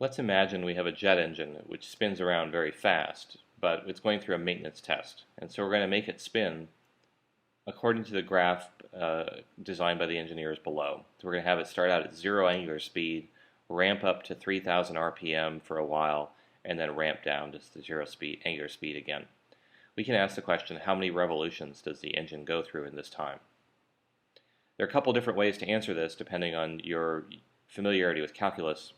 Let's imagine we have a jet engine which spins around very fast, but it's going through a maintenance test. And so we're going to make it spin according to the graph designed by the engineers below. So we're going to have it start out at 0 angular speed, ramp up to 3,000 RPM for a while, and then ramp down to the 0 angular speed again. We can ask the question, how many revolutions does the engine go through in this time? There are a couple different ways to answer this depending on your familiarity with calculus.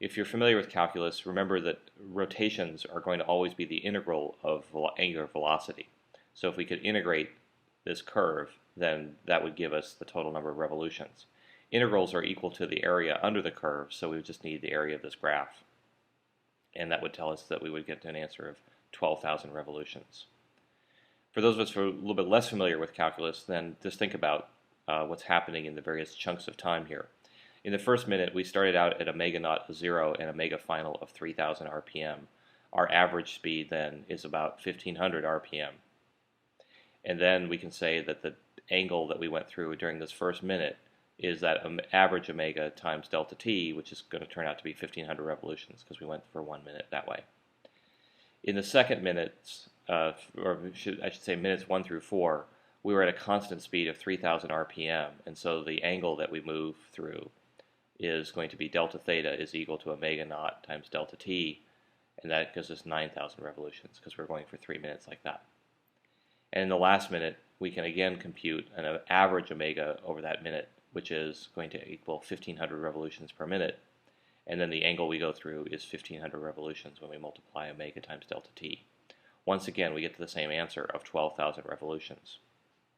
If you're familiar with calculus, remember that rotations are going to always be the integral of angular velocity. So if we could integrate this curve, then that would give us the total number of revolutions. Integrals are equal to the area under the curve, so we would just need the area of this graph. And that would tell us that we would get to an answer of 12,000 revolutions. For those of us who are a little bit less familiar with calculus, then just think about what's happening in the various chunks of time here. In the first minute, we started out at a mega naught of 0 and a mega final of 3,000 RPM. Our average speed then is about 1,500 RPM. And then we can say that the angle that we went through during this first minute is that average omega times delta t, which is going to turn out to be 1,500 revolutions because we went for 1 minute that way. In the second minutes, or I should say minutes 1 through 4, we were at a constant speed of 3,000 RPM, and so the angle that we move through is going to be delta theta is equal to omega naught times delta t, and that gives us 9,000 revolutions because we're going for 3 minutes like that. And in the last minute, we can again compute an average omega over that minute, which is going to equal 1,500 revolutions per minute, and then the angle we go through is 1,500 revolutions when we multiply omega times delta t. Once again, we get to the same answer of 12,000 revolutions.